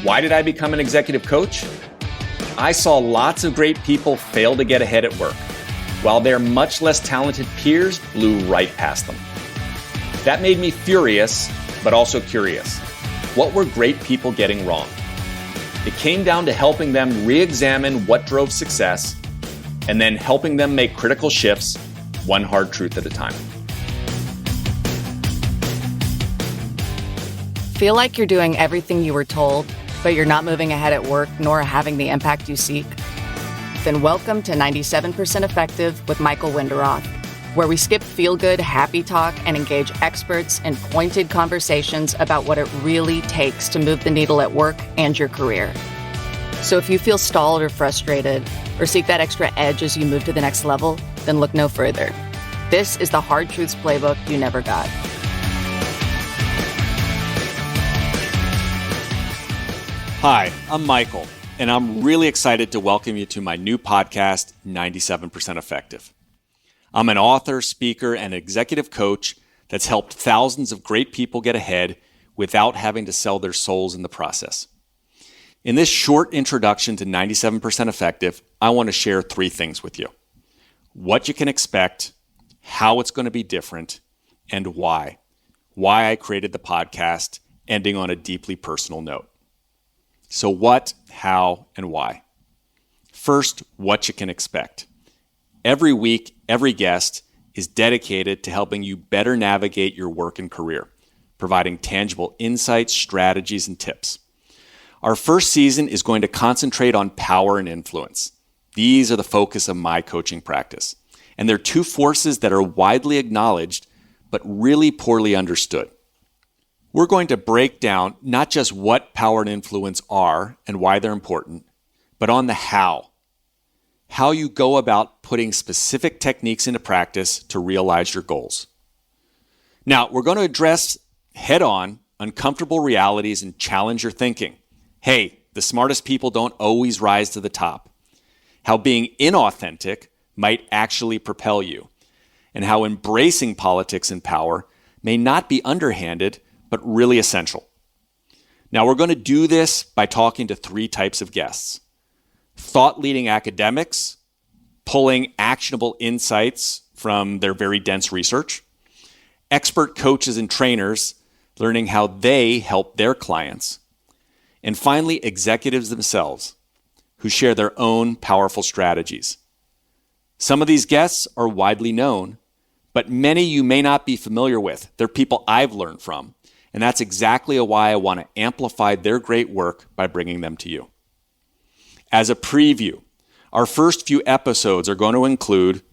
Why did I become an executive coach? I saw lots of great people fail to get ahead at work, while their much less talented peers blew right past them. That made me furious, but also curious. What were great people getting wrong? It came down to helping them re-examine what drove success, and then helping them make critical shifts, one hard truth at a time. Feel like you're doing everything you were told, but you're not moving ahead at work nor having the impact you seek? Then welcome to 97% Effective with Michael Wenderoth, where we skip feel-good, happy talk and engage experts in pointed conversations about what it really takes to move the needle at work and your career. So if you feel stalled or frustrated, or seek that extra edge as you move to the next level, then look no further. This is the Hard Truths Playbook you never got. Hi, I'm Michael, and I'm really excited to welcome you to my new podcast, 97% Effective. I'm an author, speaker, and executive coach that's helped thousands of great people get ahead without having to sell their souls in the process. In this short introduction to 97% Effective, I want to share three things with you. What you can expect, how it's going to be different, and why. Why I created the podcast, ending on a deeply personal note. So what, how, and why? First, what you can expect. Every week, every guest is dedicated to helping you better navigate your work and career, providing tangible insights, strategies, and tips. Our first season is going to concentrate on power and influence. These are the focus of my coaching practice. And they're two forces that are widely acknowledged, but really poorly understood. We're going to break down not just what power and influence are and why they're important, but on the how. How you go about putting specific techniques into practice to realize your goals. Now, we're going to address head-on uncomfortable realities and challenge your thinking. Hey, the smartest people don't always rise to the top. How being inauthentic might actually propel you, and how embracing politics and power may not be underhanded, but really essential. Now, we're going to do this by talking to three types of guests. Thought-leading academics, pulling actionable insights from their very dense research. Expert coaches and trainers, learning how they help their clients. And finally, executives themselves, who share their own powerful strategies. Some of these guests are widely known, but many you may not be familiar with. They're people I've learned from. And that's exactly why I want to amplify their great work by bringing them to you. As a preview, our first few episodes are going to include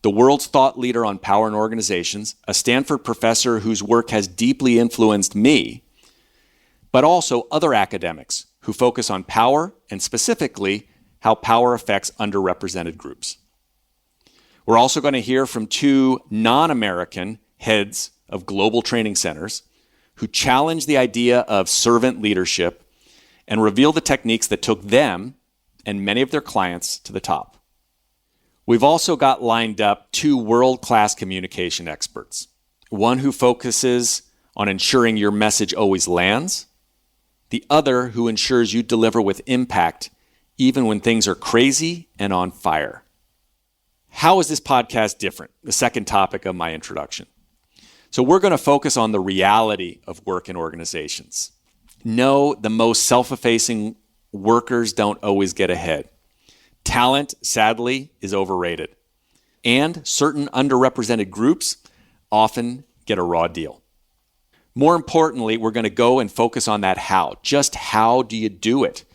the world's thought leader on power and organizations, a Stanford professor whose work has deeply influenced me, but also other academics who focus on power and specifically how power affects underrepresented groups. We're also going to hear from two non-American heads of global training centers who challenge the idea of servant leadership and reveal the techniques that took them and many of their clients to the top. We've also got lined up two world-class communication experts, one who focuses on ensuring your message always lands, the other who ensures you deliver with impact even when things are crazy and on fire. How is this podcast different? The second topic of my introduction. So we're going to focus on the reality of work in organizations. No, the most self-effacing workers don't always get ahead. Talent, sadly, is overrated. And certain underrepresented groups often get a raw deal. More importantly, we're going to go and focus on that how. Just how do you do it?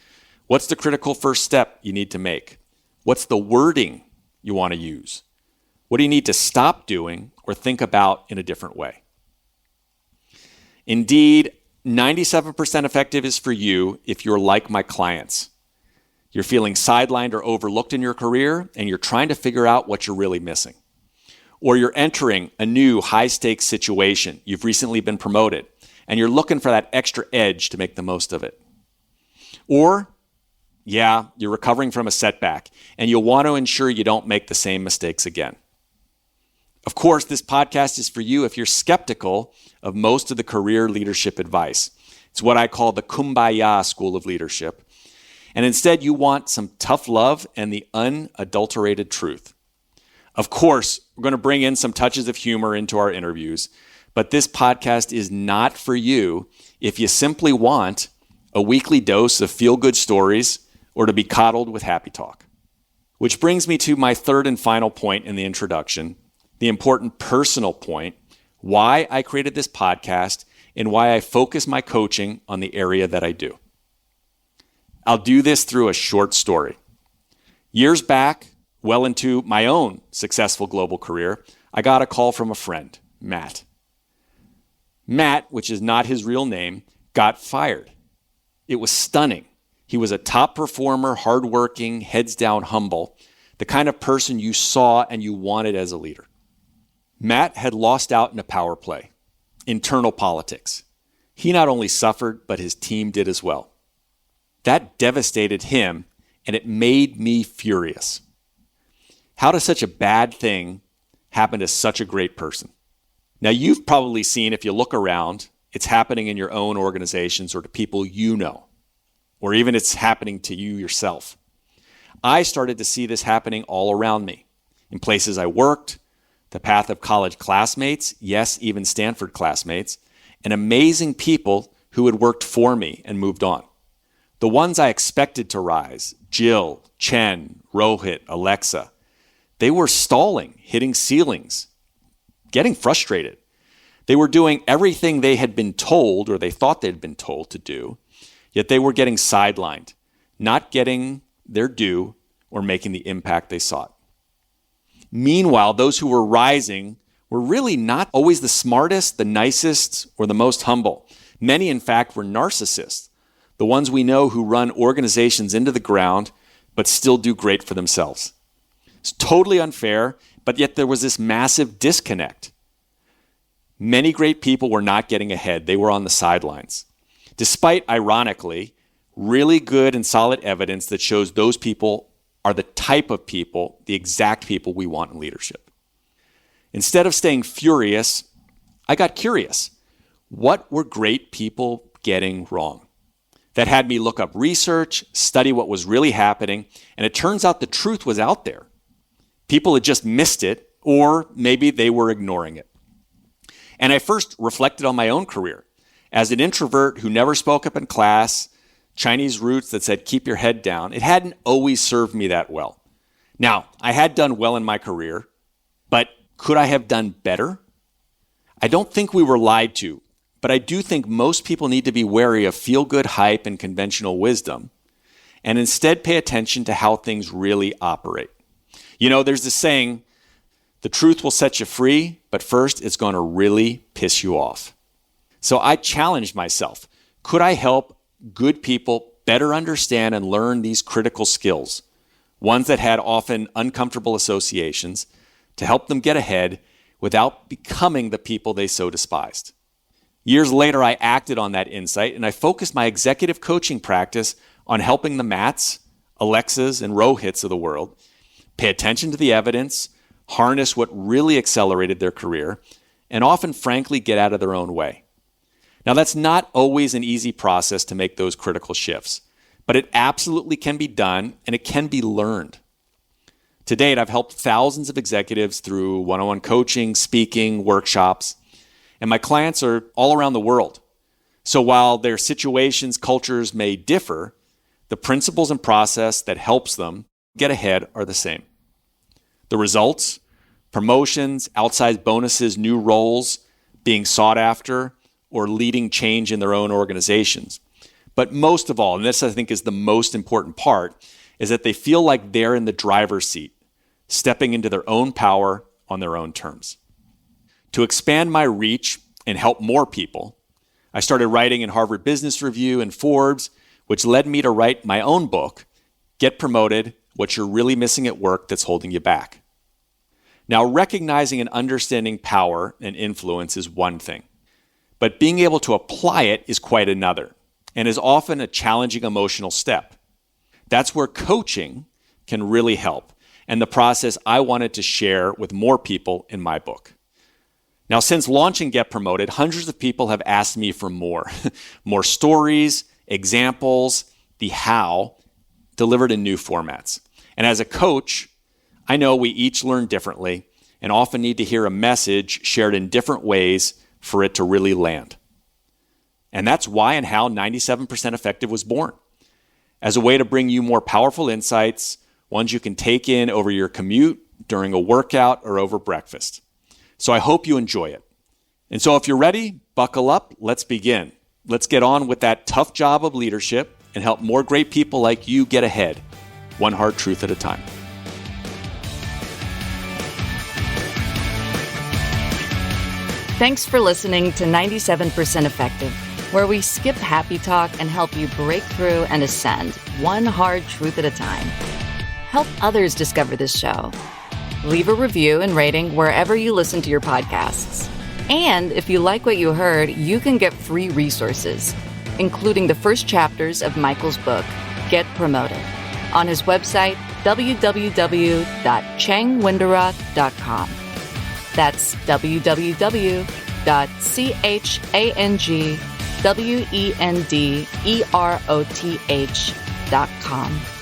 What's the critical first step you need to make? What's the wording you want to use? What do you need to stop doing or think about in a different way? Indeed, 97% Effective is for you if you're like my clients. You're feeling sidelined or overlooked in your career, and you're trying to figure out what you're really missing. Or you're entering a new high-stakes situation. You've recently been promoted, and you're looking for that extra edge to make the most of it. Or, you're recovering from a setback, and you'll want to ensure you don't make the same mistakes again. Of course, this podcast is for you if you're skeptical of most of the career leadership advice. It's what I call the kumbaya school of leadership. And instead, you want some tough love and the unadulterated truth. Of course, we're going to bring in some touches of humor into our interviews, but this podcast is not for you if you simply want a weekly dose of feel-good stories or to be coddled with happy talk. Which brings me to my third and final point in the introduction, the important personal point, why I created this podcast and why I focus my coaching on the area that I do. I'll do this through a short story. Years back, well into my own successful global career, I got a call from a friend, Matt. Matt, which is not his real name, got fired. It was stunning. He was a top performer, hardworking, heads down, humble, the kind of person you saw and you wanted as a leader. Matt had lost out in a power play, internal politics. He not only suffered, but his team did as well. That devastated him, and it made me furious. How does such a bad thing happen to such a great person? Now, you've probably seen, if you look around, it's happening in your own organizations or to people you know, or even it's happening to you yourself. I started to see this happening all around me, in places I worked, the path of college classmates, yes, even Stanford classmates, and amazing people who had worked for me and moved on. The ones I expected to rise, Jill, Chen, Rohit, Alexa, they were stalling, hitting ceilings, getting frustrated. They were doing everything they had been told or they thought they'd been told to do, yet they were getting sidelined, not getting their due or making the impact they sought. Meanwhile, those who were rising were really not always the smartest, the nicest, or the most humble. Many, in fact, were narcissists, the ones we know who run organizations into the ground but still do great for themselves. It's totally unfair, but yet there was this massive disconnect. Many great people were not getting ahead. They were on the sidelines, despite, ironically, really good and solid evidence that shows those people are the type of people, the exact people we want in leadership. Instead of staying furious, I got curious. What were great people getting wrong? That had me look up research, study what was really happening, and it turns out the truth was out there. People had just missed it, or maybe they were ignoring it. And I first reflected on my own career. As an introvert who never spoke up in class, Chinese roots that said, keep your head down, it hadn't always served me that well. Now, I had done well in my career, but could I have done better? I don't think we were lied to, but I do think most people need to be wary of feel-good hype and conventional wisdom, and instead pay attention to how things really operate. You know, there's this saying, the truth will set you free, but first it's going to really piss you off. So I challenged myself. Could I help good people better understand and learn these critical skills, ones that had often uncomfortable associations, to help them get ahead without becoming the people they so despised? Years later, I acted on that insight, and I focused my executive coaching practice on helping the Matts, Alexas, and Rohits of the world pay attention to the evidence, harness what really accelerated their career, and often, frankly, get out of their own way. Now, that's not always an easy process to make those critical shifts, but it absolutely can be done, and it can be learned. To date, I've helped thousands of executives through one-on-one coaching, speaking, workshops, and my clients are all around the world. So while their situations, cultures may differ, the principles and process that helps them get ahead are the same. The results, promotions, outsized bonuses, new roles, being sought after, or leading change in their own organizations. But most of all, and this I think is the most important part, is that they feel like they're in the driver's seat, stepping into their own power on their own terms. To expand my reach and help more people, I started writing in Harvard Business Review and Forbes, which led me to write my own book, Get Promoted, What You're Really Missing at Work That's Holding You Back. Now, recognizing and understanding power and influence is one thing, but being able to apply it is quite another, and is often a challenging emotional step. That's where coaching can really help, and the process I wanted to share with more people in my book. Now, since launching Get Promoted, hundreds of people have asked me for more. More stories, examples, the how, delivered in new formats. And as a coach, I know we each learn differently and often need to hear a message shared in different ways for it to really land. And that's why and how 97% Effective was born. As a way to bring you more powerful insights, ones you can take in over your commute, during a workout, or over breakfast. So I hope you enjoy it. And so if you're ready, buckle up, let's begin. Let's get on with that tough job of leadership and help more great people like you get ahead, one hard truth at a time. Thanks for listening to 97% Effective, where we skip happy talk and help you break through and ascend, one hard truth at a time. Help others discover this show. Leave a review and rating wherever you listen to your podcasts. And if you like what you heard, you can get free resources, including the first chapters of Michael's book, Get Promoted, on his website, www.changwenderoth.com. That's www.changwenderoth.com.